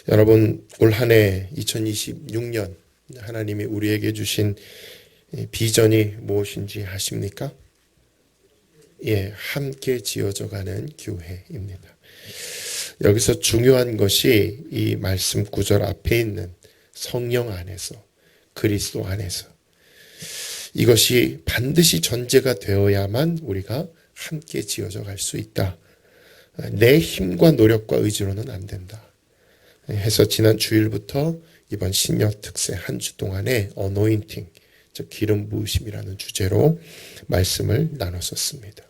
여러분, 올 한 해 2026년 하나님이 우리에게 주신 비전이 무엇인지 아십니까? 예, 함께 지어져 가는 교회입니다. 여기서 중요한 것이 이 말씀 구절 앞에 있는 성령 안에서, 그리스도 안에서, 이것이 반드시 전제가 되어야만 우리가 함께 지어져 갈 수 있다. 내 힘과 노력과 의지로는 안 된다. 해서 지난 주일부터 이번 신년 특세 한 주 동안에 어노인팅, 즉 기름 부으심이라는 주제로 말씀을 나눴었습니다.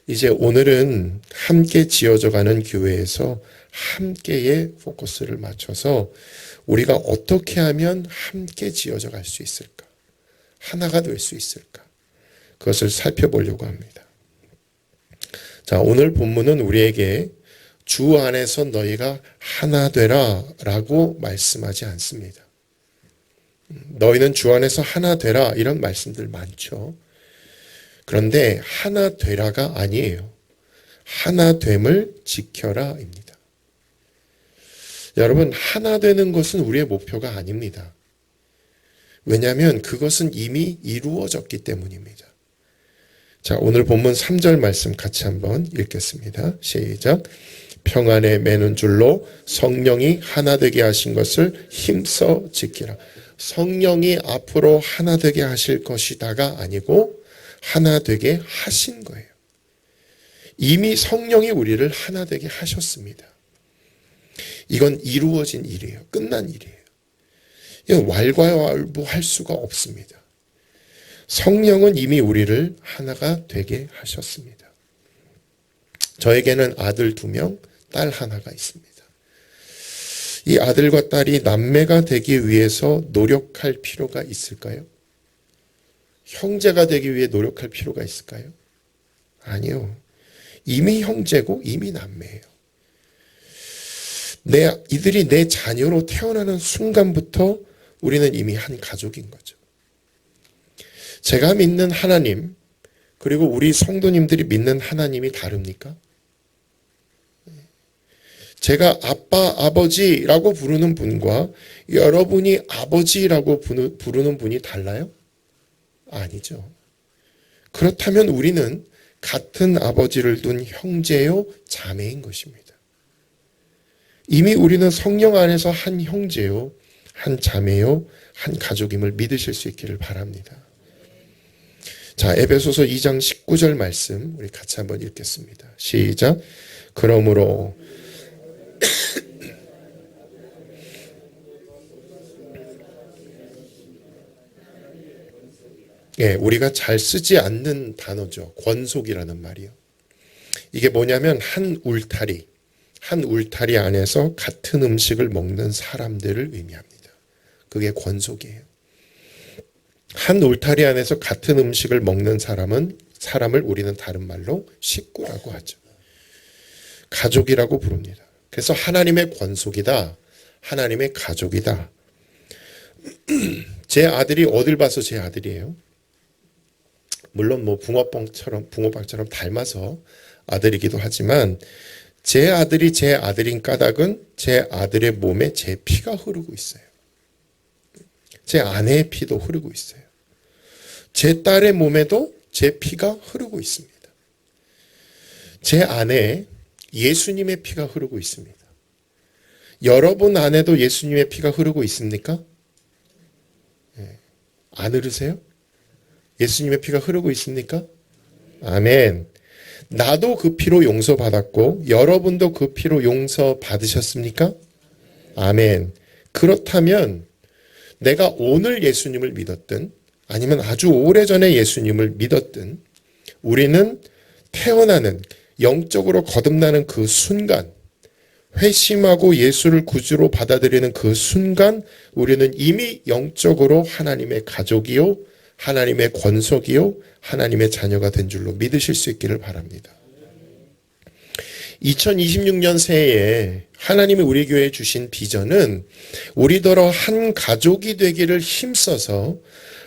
이제 오늘은 함께 지어져 가는 교회에서 함께의 포커스를 맞춰서 우리가 어떻게 하면 함께 지어져 갈 수 있을까? 하나가 될 수 있을까? 그것을 살펴보려고 합니다. 자, 오늘 본문은 우리에게 주 안에서 너희가 하나 되라 라고 말씀하지 않습니다. 너희는 주 안에서 하나 되라 이런 말씀들 많죠. 그런데 하나 되라가 아니에요. 하나 됨을 지켜라입니다. 여러분, 하나 되는 것은 우리의 목표가 아닙니다. 왜냐하면 그것은 이미 이루어졌기 때문입니다. 자, 오늘 본문 3절 말씀 같이 한번 읽겠습니다. 시작. 평안에 매는 줄로 성령이 하나 되게 하신 것을 힘써 지키라. 성령이 앞으로 하나 되게 하실 것이다가 아니고 하나 되게 하신 거예요. 이미 성령이 우리를 하나 되게 하셨습니다. 이건 이루어진 일이에요. 끝난 일이에요. 이건 왈가왈부할 수가 없습니다. 성령은 이미 우리를 하나가 되게 하셨습니다. 저에게는 아들 2명, 딸 하나가 있습니다. 이 아들과 딸이 남매가 되기 위해서 노력할 필요가 있을까요? 형제가 되기 위해 노력할 필요가 있을까요? 아니요. 이미 형제고 이미 남매예요. 이들이 내 자녀로 태어나는 순간부터 우리는 이미 한 가족인 거죠. 제가 믿는 하나님, 그리고 우리 성도님들이 믿는 하나님이 다릅니까? 제가 아빠, 아버지라고 부르는 분과 여러분이 아버지라고 부르는 분이 달라요? 아니죠. 그렇다면 우리는 같은 아버지를 둔 형제요, 자매인 것입니다. 이미 우리는 성령 안에서 한 형제요, 한 자매요, 한 가족임을 믿으실 수 있기를 바랍니다. 자, 에베소서 2장 19절 말씀 우리 같이 한번 읽겠습니다. 시작. 그러므로 예, 우리가 잘 쓰지 않는 단어죠. 권속이라는 말이요. 이게 뭐냐면 한 울타리 안에서 같은 음식을 먹는 사람들을 의미합니다. 그게 권속이에요. 한 울타리 안에서 같은 음식을 먹는 사람을 우리는 다른 말로 식구라고 하죠. 가족이라고 부릅니다. 그래서 하나님의 권속이다. 하나님의 가족이다. 제 아들이 어딜 봐서 제 아들이에요? 물론 붕어빵처럼 닮아서 아들이기도 하지만 제 아들이 제 아들인 까닭은 제 아들의 몸에 제 피가 흐르고 있어요. 제 아내의 피도 흐르고 있어요. 제 딸의 몸에도 제 피가 흐르고 있습니다. 제 안에 예수님의 피가 흐르고 있습니다. 여러분 안에도 예수님의 피가 흐르고 있습니까? 네. 안 흐르세요? 예수님의 피가 흐르고 있습니까? 아멘. 나도 그 피로 용서받았고 여러분도 그 피로 용서받으셨습니까? 아멘. 그렇다면 내가 오늘 예수님을 믿었든 아니면 아주 오래전에 예수님을 믿었든 우리는 태어나는 영적으로 거듭나는 그 순간, 회심하고 예수를 구주로 받아들이는 그 순간 우리는 이미 영적으로 하나님의 가족이요, 하나님의 권속이요, 하나님의 자녀가 된 줄로 믿으실 수 있기를 바랍니다. 2026년 새해에 하나님이 우리 교회에 주신 비전은 우리더러 한 가족이 되기를 힘써서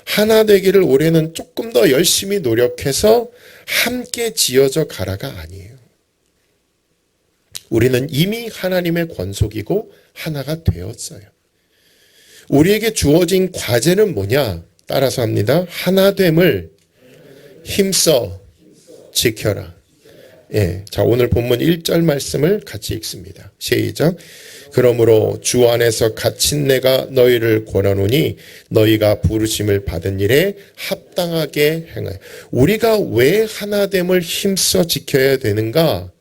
하나 되기를 올해는 조금 더 열심히 노력해서 함께 지어져 가라가 아니에요. 우리는 이미 하나님의 권속이고 하나가 되었어요. 우리에게 주어진 과제는 뭐냐? 따라서 합니다. 하나됨을 힘써 지켜라. 예. 자, 오늘 본문 1절 말씀을 같이 읽습니다. 시작. 그러므로 주 안에서 갇힌 내가 너희를 권하노니 너희가 부르심을 받은 일에 합당하게 행하여. 우리가 왜 하나됨을 힘써 지켜야 되는가?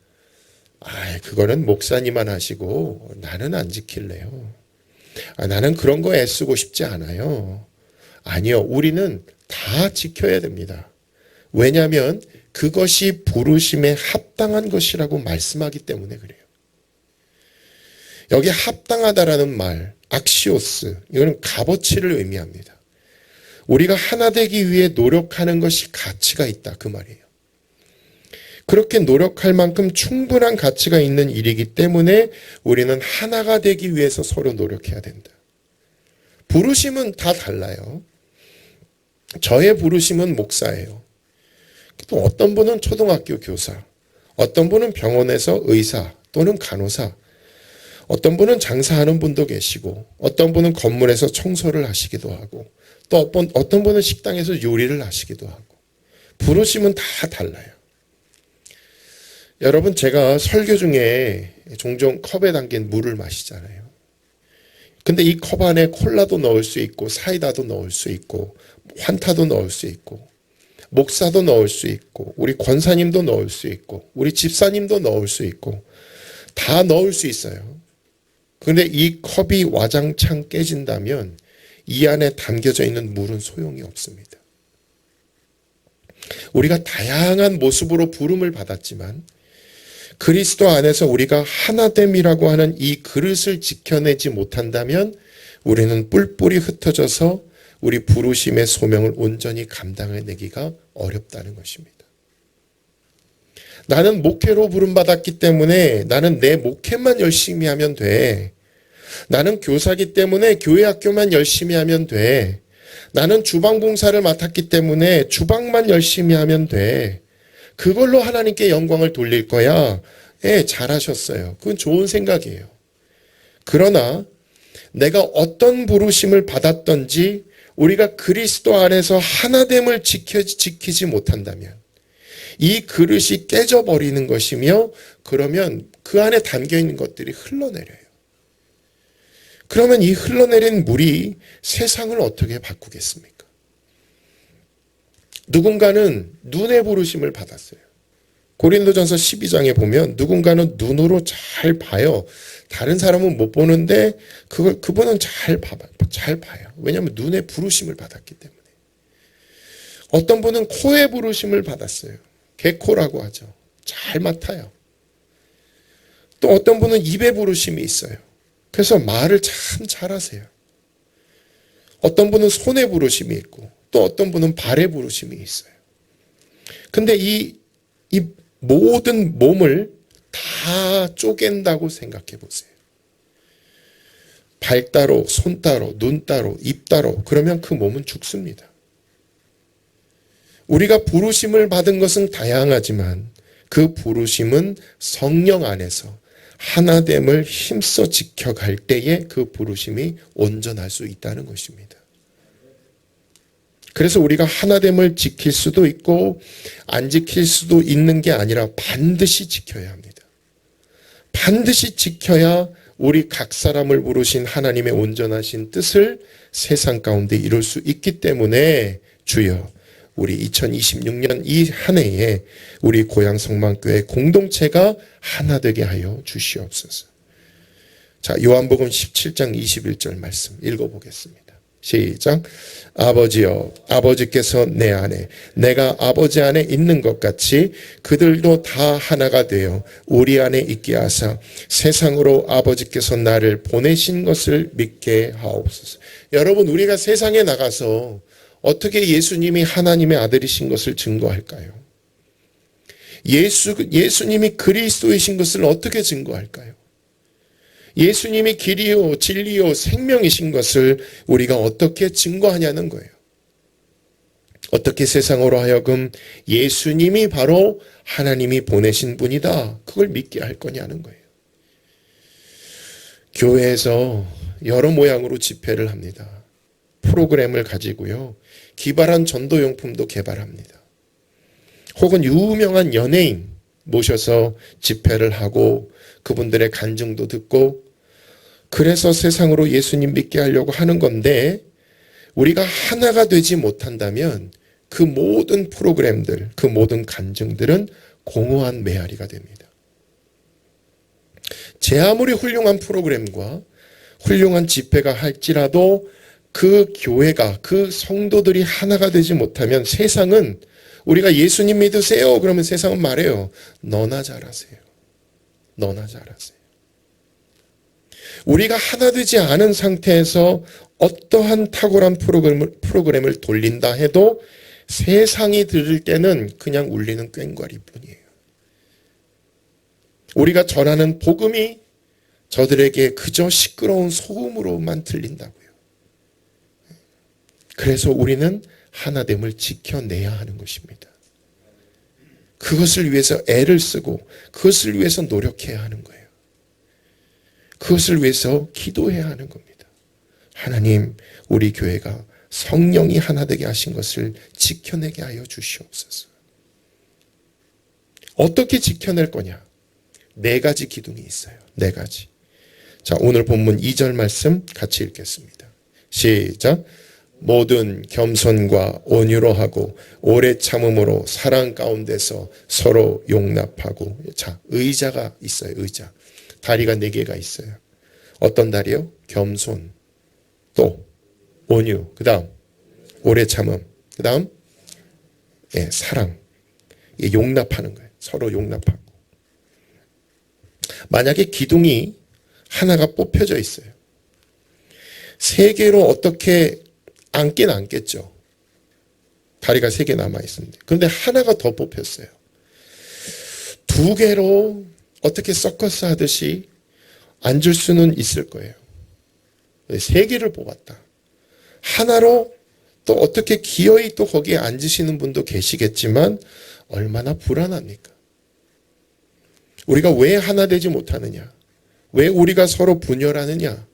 그거는 목사님만 하시고 나는 안 지킬래요. 나는 그런 거 애쓰고 싶지 않아요. 아니요. 우리는 다 지켜야 됩니다. 왜냐하면 그것이 부르심에 합당한 것이라고 말씀하기 때문에 그래요. 여기 합당하다라는 말, 악시오스, 이거는 값어치를 의미합니다. 우리가 하나 되기 위해 노력하는 것이 가치가 있다, 그 말이에요. 그렇게 노력할 만큼 충분한 가치가 있는 일이기 때문에 우리는 하나가 되기 위해서 서로 노력해야 된다. 부르심은 다 달라요. 저의 부르심은 목사예요. 또 어떤 분은 초등학교 교사, 어떤 분은 병원에서 의사 또는 간호사, 어떤 분은 장사하는 분도 계시고, 어떤 분은 건물에서 청소를 하시기도 하고, 또 어떤 분은 식당에서 요리를 하시기도 하고, 부르심은 다 달라요. 여러분, 제가 설교 중에 종종 컵에 담긴 물을 마시잖아요. 근데 이 컵 안에 콜라도 넣을 수 있고, 사이다도 넣을 수 있고, 환타도 넣을 수 있고, 목사도 넣을 수 있고, 우리 권사님도 넣을 수 있고, 우리 집사님도 넣을 수 있고, 다 넣을 수 있어요. 근데 이 컵이 와장창 깨진다면 이 안에 담겨져 있는 물은 소용이 없습니다. 우리가 다양한 모습으로 부름을 받았지만 그리스도 안에서 우리가 하나됨이라고 하는 이 그릇을 지켜내지 못한다면 우리는 뿔뿔이 흩어져서 우리 부르심의 소명을 온전히 감당해내기가 어렵다는 것입니다. 나는 목회로 부름받았기 때문에 나는 내 목회만 열심히 하면 돼. 나는 교사기 때문에 교회 학교만 열심히 하면 돼. 나는 주방 봉사를 맡았기 때문에 주방만 열심히 하면 돼. 그걸로 하나님께 영광을 돌릴 거야. 잘하셨어요. 그건 좋은 생각이에요. 그러나 내가 어떤 부르심을 받았던지 우리가 그리스도 안에서 하나됨을 지키지 못한다면 이 그릇이 깨져버리는 것이며 그러면 그 안에 담겨있는 것들이 흘러내려요. 그러면 이 흘러내린 물이 세상을 어떻게 바꾸겠습니까? 누군가는 눈의 부르심을 받았어요. 고린도전서 12장에 보면 누군가는 눈으로 잘 봐요. 다른 사람은 못 보는데 그분은 잘 봐요. 왜냐하면 눈의 부르심을 받았기 때문에. 어떤 분은 코의 부르심을 받았어요. 개코라고 하죠. 잘 맡아요. 또 어떤 분은 입의 부르심이 있어요. 그래서 말을 참 잘하세요. 어떤 분은 손의 부르심이 있고 또 어떤 분은 발의 부르심이 있어요. 근데 이 모든 몸을 다 쪼갠다고 생각해 보세요. 발 따로, 손 따로, 눈 따로, 입 따로 그러면 그 몸은 죽습니다. 우리가 부르심을 받은 것은 다양하지만 그 부르심은 성령 안에서 하나됨을 힘써 지켜갈 때에 그 부르심이 온전할 수 있다는 것입니다. 그래서 우리가 하나됨을 지킬 수도 있고 안 지킬 수도 있는 게 아니라 반드시 지켜야 합니다. 반드시 지켜야 우리 각 사람을 부르신 하나님의 온전하신 뜻을 세상 가운데 이룰 수 있기 때문에 주여 우리 2026년 이 한 해에 우리 고향 성만교회 공동체가 하나 되게 하여 주시옵소서. 자, 요한복음 17장 21절 말씀 읽어보겠습니다. 시작. 아버지여, 아버지께서 내 안에, 내가 아버지 안에 있는 것 같이 그들도 다 하나가 되어 우리 안에 있게 하사 세상으로 아버지께서 나를 보내신 것을 믿게 하옵소서. 여러분, 우리가 세상에 나가서 어떻게 예수님이 하나님의 아들이신 것을 증거할까요? 예수님이 그리스도이신 것을 어떻게 증거할까요? 예수님이 길이요 진리요 생명이신 것을 우리가 어떻게 증거하냐는 거예요. 어떻게 세상으로 하여금 예수님이 바로 하나님이 보내신 분이다 그걸 믿게 할 거냐는 거예요. 교회에서 여러 모양으로 집회를 합니다. 프로그램을 가지고요. 기발한 전도용품도 개발합니다. 혹은 유명한 연예인 모셔서 집회를 하고 그분들의 간증도 듣고 그래서 세상으로 예수님 믿게 하려고 하는 건데 우리가 하나가 되지 못한다면 그 모든 프로그램들, 그 모든 간증들은 공허한 메아리가 됩니다. 제 아무리 훌륭한 프로그램과 훌륭한 집회가 할지라도 그 교회가, 그 성도들이 하나가 되지 못하면 세상은 우리가 예수님 믿으세요. 그러면 세상은 말해요. 너나 잘하세요. 너나 잘하세요. 우리가 하나 되지 않은 상태에서 어떠한 탁월한 프로그램을 돌린다 해도 세상이 들을 때는 그냥 울리는 꽹과리 뿐이에요. 우리가 전하는 복음이 저들에게 그저 시끄러운 소음으로만 들린다고요. 그래서 우리는 하나됨을 지켜내야 하는 것입니다. 그것을 위해서 애를 쓰고 그것을 위해서 노력해야 하는 거예요. 그것을 위해서 기도해야 하는 겁니다. 하나님, 우리 교회가 성령이 하나 되게 하신 것을 지켜내게 하여 주시옵소서. 어떻게 지켜낼 거냐? 4가지 기둥이 있어요. 4가지. 자, 오늘 본문 2절 말씀 같이 읽겠습니다. 시작. 모든 겸손과 온유로 하고 오래 참음으로 사랑 가운데서 서로 용납하고. 자, 의자가 있어요. 의자. 다리가 4개가 있어요. 어떤 다리요? 겸손, 또 온유, 그 다음 오래 참음, 그 다음 사랑. 용납하는 거예요. 서로 용납하고. 만약에 기둥이 하나가 뽑혀져 있어요. 3개로 어떻게 앉긴 앉겠죠. 다리가 3개 남아있습니다. 그런데 하나가 더 뽑혔어요. 2개로 어떻게 서커스 하듯이 앉을 수는 있을 거예요. 3개를 뽑았다. 하나로 또 어떻게 기어이 또 거기에 앉으시는 분도 계시겠지만 얼마나 불안합니까? 우리가 왜 하나 되지 못하느냐? 왜 우리가 서로 분열하느냐?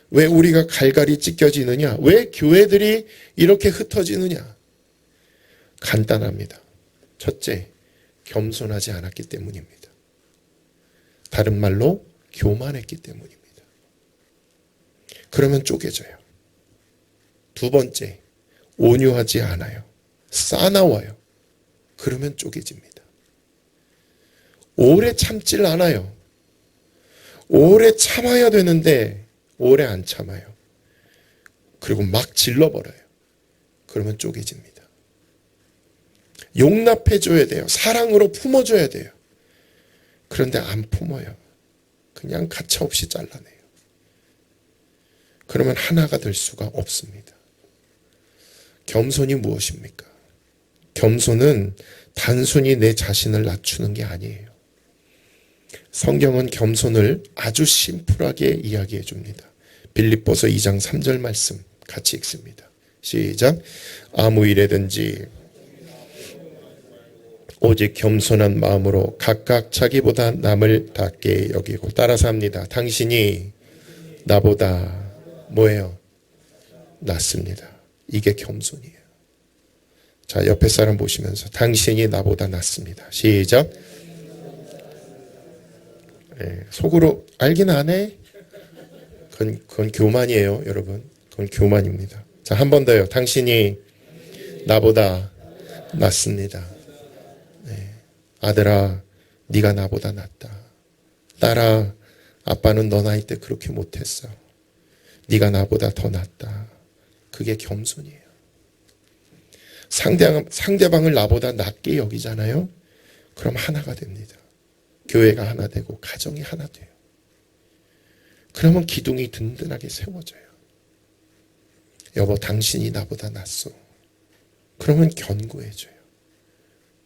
왜 우리가 갈갈이 찢겨지느냐? 왜 교회들이 이렇게 흩어지느냐? 간단합니다. 첫째, 겸손하지 않았기 때문입니다. 다른 말로 교만했기 때문입니다. 그러면 쪼개져요. 2번째, 온유하지 않아요. 싸나워요. 그러면 쪼개집니다. 오래 참질 않아요. 오래 참아야 되는데 오래 안 참아요. 그리고 막 질러버려요. 그러면 쪼개집니다. 용납해줘야 돼요. 사랑으로 품어줘야 돼요. 그런데 안 품어요. 그냥 가차없이 잘라내요. 그러면 하나가 될 수가 없습니다. 겸손이 무엇입니까? 겸손은 단순히 내 자신을 낮추는 게 아니에요. 성경은 겸손을 아주 심플하게 이야기해 줍니다. 빌립보서 2장 3절 말씀 같이 읽습니다. 시작. 아무 일에든지 오직 겸손한 마음으로 각각 자기보다 남을 낮게 여기고. 따라서 합니다. 당신이 나보다 뭐예요? 낫습니다. 이게 겸손이에요. 자, 옆에 사람 보시면서 당신이 나보다 낫습니다. 시작. 속으로 알긴 안 해? 그건 교만이에요, 여러분. 그건 교만입니다. 자, 한 번 더요. 당신이 나보다 낫습니다. 아들아, 네가 나보다 낫다. 딸아, 아빠는 너 나이 때 그렇게 못했어. 네가 나보다 더 낫다. 그게 겸손이에요. 상대방을 나보다 낫게 여기잖아요. 그럼 하나가 됩니다. 교회가 하나 되고 가정이 하나 돼요. 그러면 기둥이 든든하게 세워져요. 여보, 당신이 나보다 낫소. 그러면 견고해져요.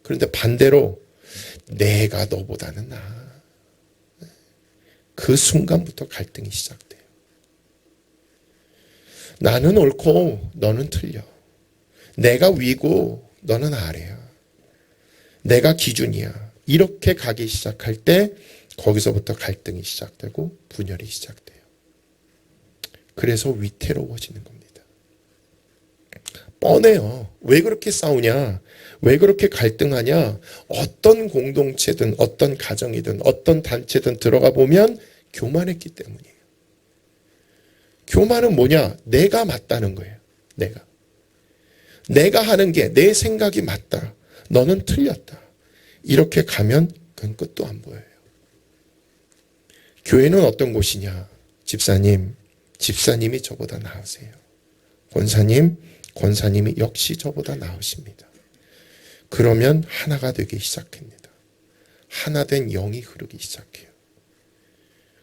그런데 반대로 내가 너보다는 나아. 그 순간부터 갈등이 시작돼요. 나는 옳고 너는 틀려. 내가 위고 너는 아래야. 내가 기준이야. 이렇게 가기 시작할 때 거기서부터 갈등이 시작되고 분열이 시작돼요. 그래서 위태로워지는 겁니다. 뻔해요. 왜 그렇게 싸우냐? 왜 그렇게 갈등하냐? 어떤 공동체든 어떤 가정이든 어떤 단체든 들어가 보면 교만했기 때문이에요. 교만은 뭐냐? 내가 맞다는 거예요. 내가 하는 게 내 생각이 맞다. 너는 틀렸다. 이렇게 가면 그건 끝도 안 보여요. 교회는 어떤 곳이냐? 집사님이 저보다 나으세요. 권사님이 역시 저보다 나으십니다. 그러면 하나가 되기 시작합니다. 하나된 영이 흐르기 시작해요.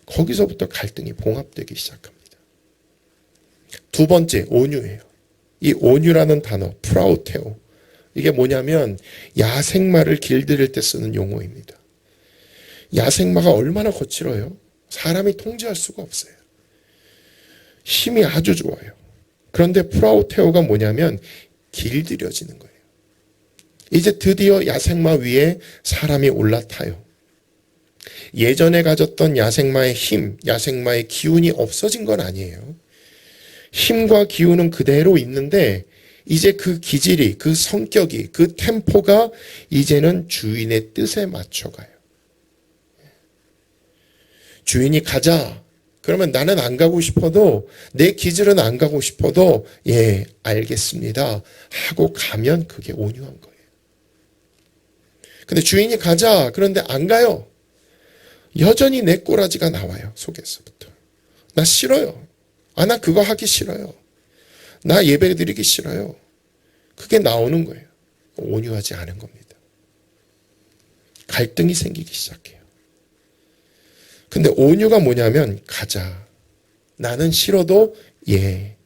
거기서부터 갈등이 봉합되기 시작합니다. 두 번째, 온유예요. 이 온유라는 단어, 프라우테오. 이게 뭐냐면 야생마를 길들일 때 쓰는 용어입니다. 야생마가 얼마나 거칠어요? 사람이 통제할 수가 없어요. 힘이 아주 좋아요. 그런데 프라우테오가 뭐냐면 길들여지는 거예요. 이제 드디어 야생마 위에 사람이 올라타요. 예전에 가졌던 야생마의 힘, 야생마의 기운이 없어진 건 아니에요. 힘과 기운은 그대로 있는데 이제 그 기질이, 그 성격이, 그 템포가 이제는 주인의 뜻에 맞춰가요. 주인이 가자. 그러면 나는 안 가고 싶어도, 내 기질은 안 가고 싶어도 예, 알겠습니다 하고 가면 그게 온유한 거예요. 근데 주인이 가자. 그런데 안 가요. 여전히 내 꼬라지가 나와요. 속에서부터. 나 싫어요. 나 그거 하기 싫어요. 나 예배 드리기 싫어요. 그게 나오는 거예요. 온유하지 않은 겁니다. 갈등이 생기기 시작해요. 근데 온유가 뭐냐면 가자. 나는 싫어도 예.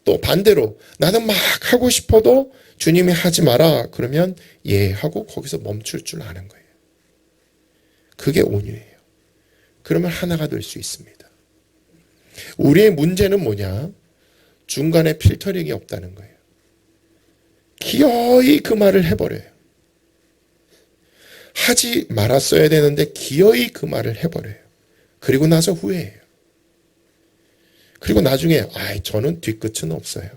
또 반대로 나는 막 하고 싶어도 주님이 하지 마라. 그러면 예 하고 거기서 멈출 줄 아는 거예요. 그게 온유예요. 그러면 하나가 될 수 있습니다. 우리의 문제는 뭐냐? 중간에 필터링이 없다는 거예요. 기어이 그 말을 해버려요. 하지 말았어야 되는데 기어이 그 말을 해버려요. 그리고 나서 후회해요. 그리고 나중에 저는 뒤끝은 없어요.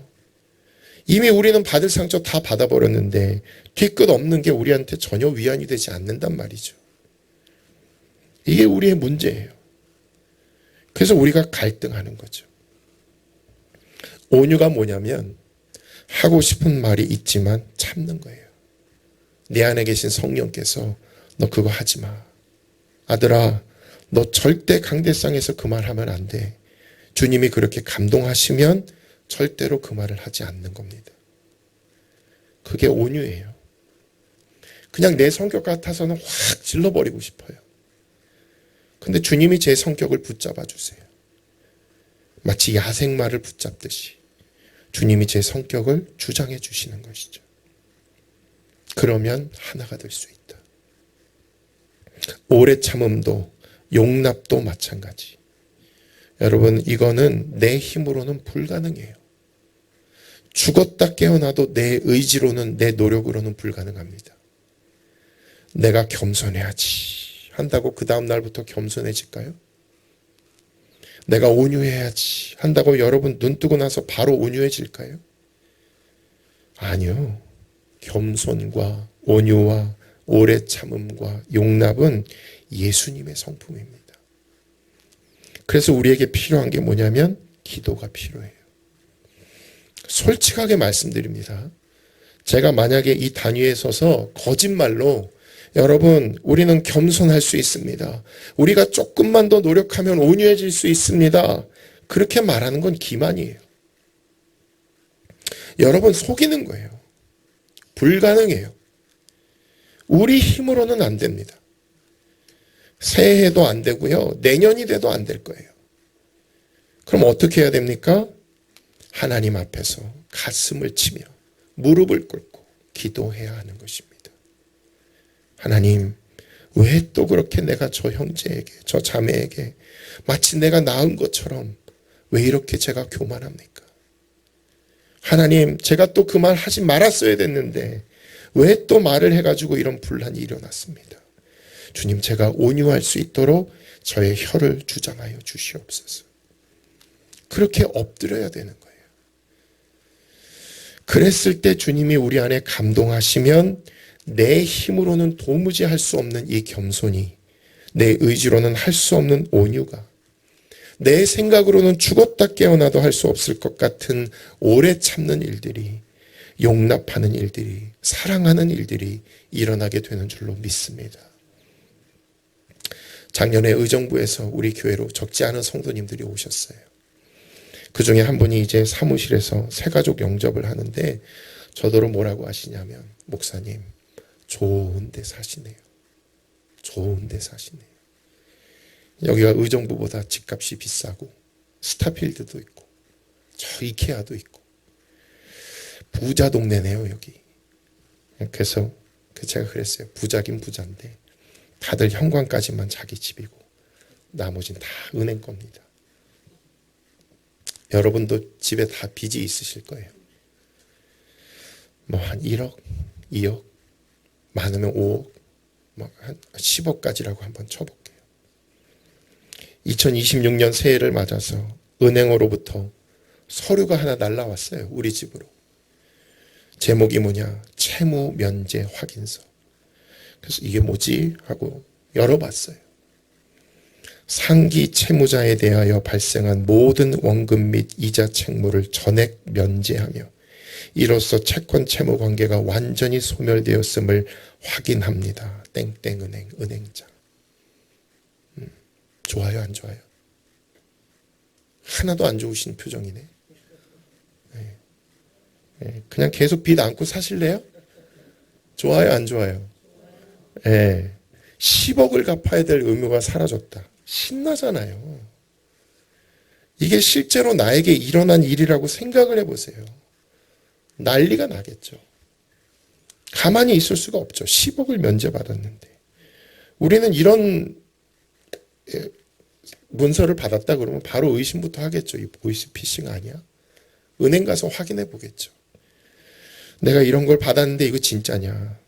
이미 우리는 받을 상처 다 받아버렸는데 뒤끝 없는 게 우리한테 전혀 위안이 되지 않는단 말이죠. 이게 우리의 문제예요. 그래서 우리가 갈등하는 거죠. 온유가 뭐냐면 하고 싶은 말이 있지만 참는 거예요. 내 안에 계신 성령께서 너 그거 하지 마. 아들아, 너 절대 강대상에서 그 말 하면 안 돼. 주님이 그렇게 감동하시면 절대로 그 말을 하지 않는 겁니다. 그게 온유예요. 그냥 내 성격 같아서는 확 질러버리고 싶어요. 근데 주님이 제 성격을 붙잡아 주세요. 마치 야생마를 붙잡듯이 주님이 제 성격을 주장해 주시는 것이죠. 그러면 하나가 될 수 있다. 오래 참음도 용납도 마찬가지. 여러분, 이거는 내 힘으로는 불가능해요. 죽었다 깨어나도 내 의지로는, 내 노력으로는 불가능합니다. 내가 겸손해야지 한다고 그 다음 날부터 겸손해질까요? 내가 온유해야지 한다고 여러분 눈 뜨고 나서 바로 온유해질까요? 아니요. 겸손과 온유와 오래 참음과 용납은 예수님의 성품입니다. 그래서 우리에게 필요한 게 뭐냐면 기도가 필요해요. 솔직하게 말씀드립니다. 제가 만약에 이 단위에 서서 거짓말로 여러분, 우리는 겸손할 수 있습니다. 우리가 조금만 더 노력하면 온유해질 수 있습니다. 그렇게 말하는 건 기만이에요. 여러분, 속이는 거예요. 불가능해요. 우리 힘으로는 안 됩니다. 새해도 안 되고요. 내년이 돼도 안 될 거예요. 그럼 어떻게 해야 됩니까? 하나님 앞에서 가슴을 치며 무릎을 꿇고 기도해야 하는 것입니다. 하나님, 왜 또 그렇게 내가 저 형제에게, 저 자매에게 마치 내가 낳은 것처럼 왜 이렇게 제가 교만합니까? 하나님, 제가 또 그 말 하지 말았어야 됐는데 왜 또 말을 해가지고 이런 분란이 일어났습니다. 주님, 제가 온유할 수 있도록 저의 혀를 주장하여 주시옵소서. 그렇게 엎드려야 되는 거예요. 그랬을 때 주님이 우리 안에 감동하시면 내 힘으로는 도무지 할 수 없는 이 겸손이, 내 의지로는 할 수 없는 온유가, 내 생각으로는 죽었다 깨어나도 할 수 없을 것 같은 오래 참는 일들이, 용납하는 일들이, 사랑하는 일들이 일어나게 되는 줄로 믿습니다. 작년에 의정부에서 우리 교회로 적지 않은 성도님들이 오셨어요. 그 중에 한 분이 이제 사무실에서 새가족 영접을 하는데 저더러 뭐라고 하시냐면, 목사님, 좋은 데 사시네요. 좋은 데 사시네요. 여기가 의정부보다 집값이 비싸고 스타필드도 있고 저 이케아도 있고 부자 동네네요 여기. 그래서 제가 그랬어요. 부자긴 부자인데 다들 현관까지만 자기 집이고 나머지는 다 은행 겁니다. 여러분도 집에 다 빚이 있으실 거예요. 뭐 한 1억, 2억, 많으면 5억, 뭐 한 10억까지라고 한번 쳐볼게요. 2026년 새해를 맞아서 은행으로부터 서류가 하나 날라왔어요. 우리 집으로. 제목이 뭐냐? 채무 면제 확인서. 그래서 이게 뭐지? 하고 열어봤어요. 상기 채무자에 대하여 발생한 모든 원금 및 이자 책무를 전액 면제하며 이로써 채권 채무 관계가 완전히 소멸되었음을 확인합니다. 땡땡은행 은행자. 좋아요, 안 좋아요? 하나도 안 좋으신 표정이네. 그냥 계속 빚 안고 사실래요? 좋아요, 안 좋아요? 10억을 갚아야 될 의무가 사라졌다. 신나잖아요. 이게 실제로 나에게 일어난 일이라고 생각을 해보세요. 난리가 나겠죠. 가만히 있을 수가 없죠. 10억을 면제받았는데. 우리는 이런 문서를 받았다 그러면 바로 의심부터 하겠죠. 이 보이스피싱 아니야? 은행 가서 확인해 보겠죠. 내가 이런 걸 받았는데 이거 진짜냐?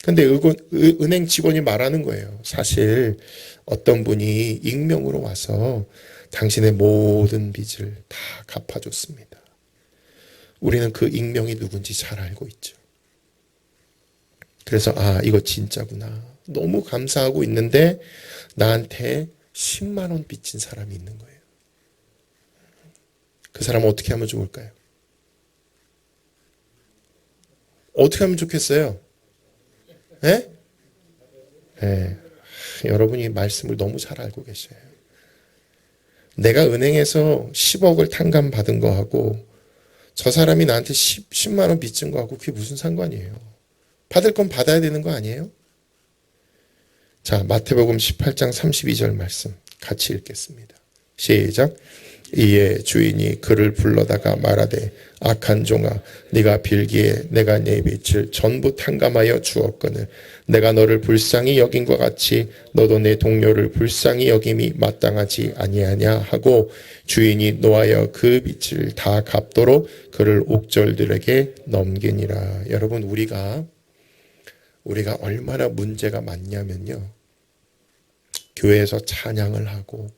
근데 은행 직원이 말하는 거예요. 사실 어떤 분이 익명으로 와서 당신의 모든 빚을 다 갚아줬습니다. 우리는 그 익명이 누군지 잘 알고 있죠. 그래서 이거 진짜구나. 너무 감사하고 있는데 나한테 10만 원 빚진 사람이 있는 거예요. 그 사람은 어떻게 하면 좋을까요? 어떻게 하면 좋겠어요? 예? 여러분이 말씀을 너무 잘 알고 계셔요. 내가 은행에서 10억을 탕감받은 거하고 저 사람이 나한테 10만 원 빚진 거하고 그게 무슨 상관이에요? 받을 건 받아야 되는 거 아니에요? 자, 마태복음 18장 32절 말씀 같이 읽겠습니다. 시작. 이에 주인이 그를 불러다가 말하되 악한 종아 네가 빌기에 내가 네 빚을 전부 탕감하여 주었거늘 내가 너를 불쌍히 여긴 것 같이 너도 내 동료를 불쌍히 여김이 마땅하지 아니하냐 하고 주인이 노하여 그 빚을 다 갚도록 그를 옥졸들에게 넘기니라. 여러분 우리가 얼마나 문제가 많냐면요. 교회에서 찬양을 하고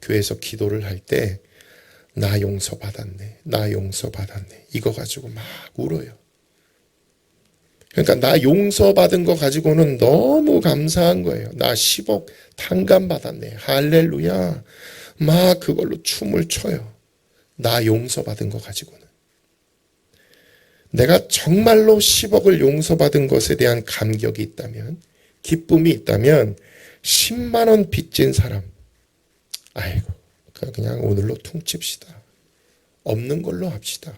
교회에서 기도를 할 때 나 용서받았네. 나 용서받았네. 이거 가지고 막 울어요. 그러니까 나 용서받은 거 가지고는 너무 감사한 거예요. 나 10억 탕감받았네. 할렐루야. 막 그걸로 춤을 춰요. 나 용서받은 거 가지고는. 내가 정말로 10억을 용서받은 것에 대한 감격이 있다면, 기쁨이 있다면 10만 원 빚진 사람, 아이고 그냥 오늘로 퉁칩시다. 없는 걸로 합시다.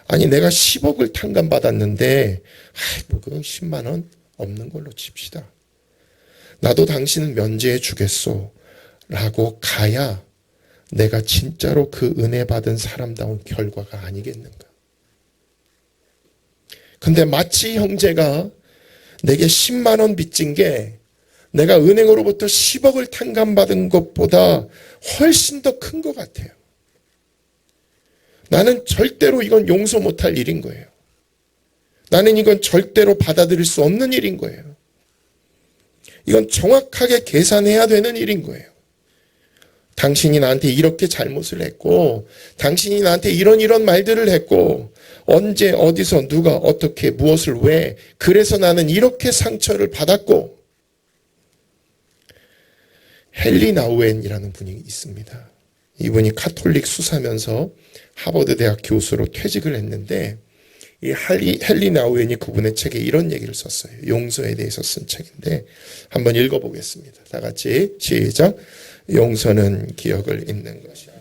아니 내가 10억을 탕감받았는데 아이고 그 10만 원 없는 걸로 칩시다. 나도 당신은 면제해 주겠소 라고 가야 내가 진짜로 그 은혜 받은 사람다운 결과가 아니겠는가. 근데 마치 형제가 내게 10만 원 빚진 게 내가 은행으로부터 10억을 탕감받은 것보다 훨씬 더 큰 것 같아요. 나는 절대로 이건 용서 못할 일인 거예요. 나는 이건 절대로 받아들일 수 없는 일인 거예요. 이건 정확하게 계산해야 되는 일인 거예요. 당신이 나한테 이렇게 잘못을 했고, 당신이 나한테 이런 말들을 했고, 언제 어디서 누가 어떻게 무엇을 왜, 그래서 나는 이렇게 상처를 받았고. 헨리 나우엔이라는 분이 있습니다. 이분이 카톨릭 수사면서 하버드 대학 교수로 퇴직을 했는데, 이 헨리 나우엔이 그분의 책에 이런 얘기를 썼어요. 용서에 대해서 쓴 책인데 한번 읽어보겠습니다. 다 같이 시작. 용서는 기억을 잊는 것이다.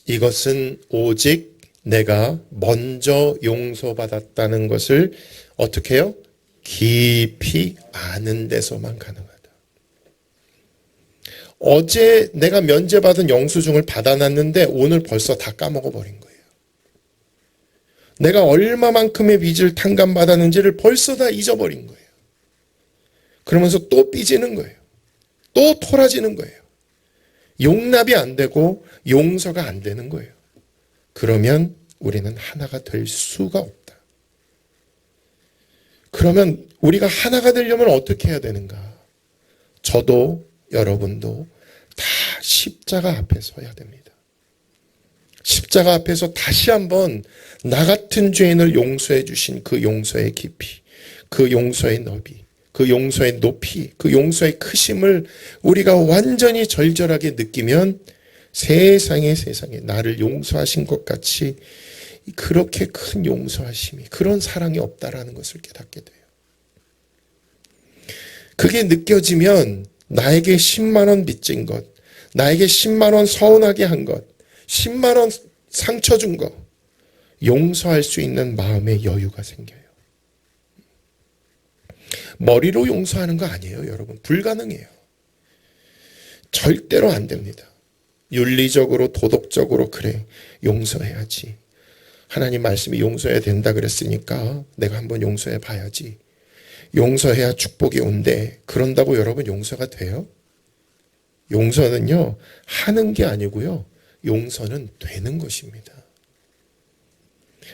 이것은 오직 내가 먼저 용서받았다는 것을 어떻게 해요? 깊이 아는 데서만 가능하다. 어제 내가 면제받은 영수증을 받아놨는데 오늘 벌써 다 까먹어버린 거예요. 내가 얼마만큼의 빚을 탕감받았는지를 벌써 다 잊어버린 거예요. 그러면서 또 삐지는 거예요. 또 토라지는 거예요. 용납이 안 되고 용서가 안 되는 거예요. 그러면 우리는 하나가 될 수가 없다. 그러면 우리가 하나가 되려면 어떻게 해야 되는가? 저도 여러분도 다 십자가 앞에 서야 됩니다. 십자가 앞에서 다시 한번 나 같은 죄인을 용서해 주신 그 용서의 깊이, 그 용서의 너비, 그 용서의 높이, 그 용서의 크심을 우리가 완전히 절절하게 느끼면 세상에 나를 용서하신 것 같이 그렇게 큰 용서하심이, 그런 사랑이 없다라는 것을 깨닫게 돼요. 그게 느껴지면 나에게 10만 원 빚진 것, 나에게 10만 원 서운하게 한 것, 10만 원 상처 준 것, 용서할 수 있는 마음의 여유가 생겨요. 머리로 용서하는 거 아니에요, 여러분. 불가능해요. 절대로 안 됩니다. 윤리적으로, 도덕적으로 그래, 용서해야지. 하나님 말씀이 용서해야 된다 그랬으니까 내가 한번 용서해 봐야지. 용서해야 축복이 온대. 그런다고 여러분 용서가 돼요? 용서는요, 하는 게 아니고요, 용서는 되는 것입니다.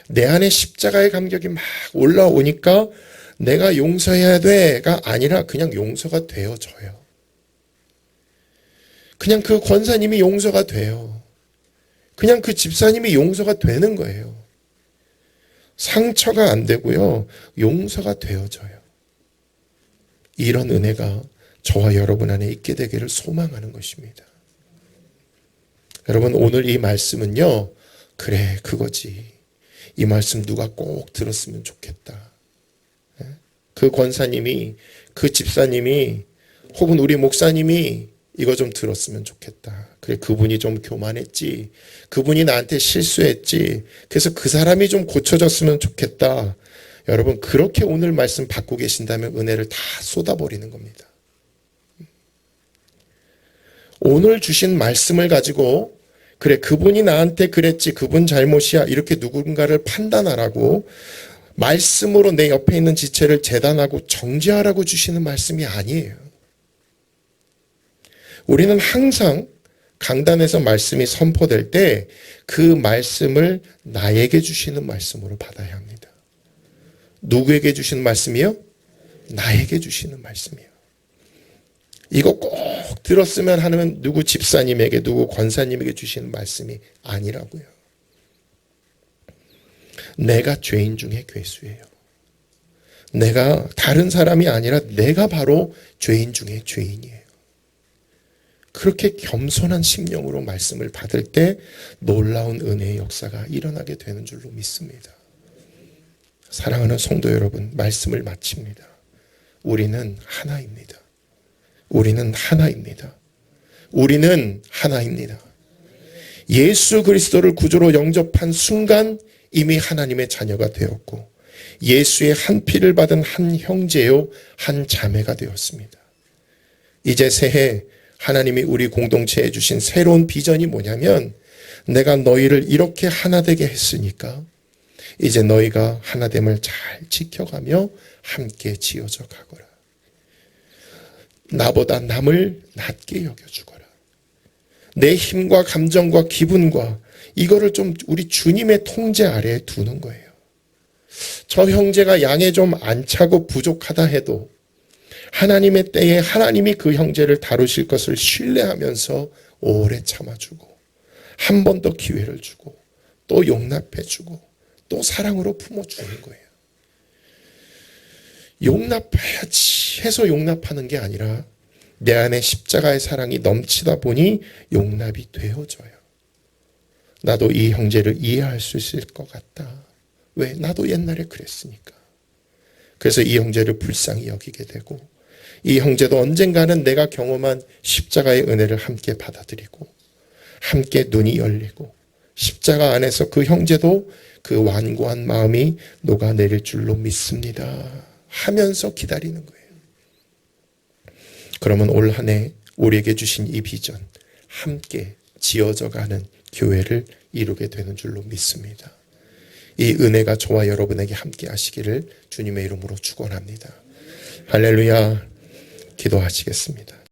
내 안에 십자가의 감격이 막 올라오니까 내가 용서해야 돼가 아니라 그냥 용서가 되어져요. 그냥 그 권사님이 용서가 돼요. 그냥 그 집사님이 용서가 되는 거예요. 상처가 안 되고요, 용서가 되어져요. 이런 은혜가 저와 여러분 안에 있게 되기를 소망하는 것입니다. 여러분, 오늘 이 말씀은요, 그래, 그거지. 이 말씀 누가 꼭 들었으면 좋겠다. 그 권사님이, 그 집사님이, 혹은 우리 목사님이 이거 좀 들었으면 좋겠다. 그래, 그분이 좀 교만했지. 그분이 나한테 실수했지. 그래서 그 사람이 좀 고쳐졌으면 좋겠다. 여러분, 그렇게 오늘 말씀 받고 계신다면 은혜를 다 쏟아버리는 겁니다. 오늘 주신 말씀을 가지고 그래, 그분이 나한테 그랬지, 그분 잘못이야, 이렇게 누군가를 판단하라고 말씀으로 내 옆에 있는 지체를 재단하고 정죄하라고 주시는 말씀이 아니에요. 우리는 항상 강단에서 말씀이 선포될 때 그 말씀을 나에게 주시는 말씀으로 받아야 합니다. 누구에게 주시는 말씀이요? 나에게 주시는 말씀이요. 이거 꼭 들었으면 하는 누구 집사님에게, 누구 권사님에게 주시는 말씀이 아니라고요. 내가 죄인 중에 괴수예요. 내가 다른 사람이 아니라 내가 바로 죄인 중에 죄인이에요. 그렇게 겸손한 심령으로 말씀을 받을 때 놀라운 은혜의 역사가 일어나게 되는 줄로 믿습니다. 사랑하는 성도 여러분, 말씀을 마칩니다. 우리는 하나입니다. 우리는 하나입니다. 우리는 하나입니다. 예수 그리스도를 구주로 영접한 순간 이미 하나님의 자녀가 되었고, 예수의 한 피를 받은 한 형제요, 한 자매가 되었습니다. 이제 새해 하나님이 우리 공동체에 주신 새로운 비전이 뭐냐면, 내가 너희를 이렇게 하나 되게 했으니까 이제 너희가 하나됨을 잘 지켜가며 함께 지어져 가거라. 나보다 남을 낮게 여겨주거라. 내 힘과 감정과 기분과 이거를 좀 우리 주님의 통제 아래에 두는 거예요. 저 형제가 양에 좀 안 차고 부족하다 해도 하나님의 때에 하나님이 그 형제를 다루실 것을 신뢰하면서 오래 참아주고 한 번 더 기회를 주고 또 용납해주고 또 사랑으로 품어주는 거예요. 용납해야지 해서 용납하는 게 아니라 내 안에 십자가의 사랑이 넘치다 보니 용납이 되어져요. 나도 이 형제를 이해할 수 있을 것 같다. 왜? 나도 옛날에 그랬으니까. 그래서 이 형제를 불쌍히 여기게 되고 이 형제도 언젠가는 내가 경험한 십자가의 은혜를 함께 받아들이고 함께 눈이 열리고 십자가 안에서 그 형제도 그 완고한 마음이 녹아내릴 줄로 믿습니다 하면서 기다리는 거예요. 그러면 올 한 해 우리에게 주신 이 비전 함께 지어져가는 교회를 이루게 되는 줄로 믿습니다. 이 은혜가 저와 여러분에게 함께 하시기를 주님의 이름으로 축원합니다. 할렐루야. 기도하시겠습니다.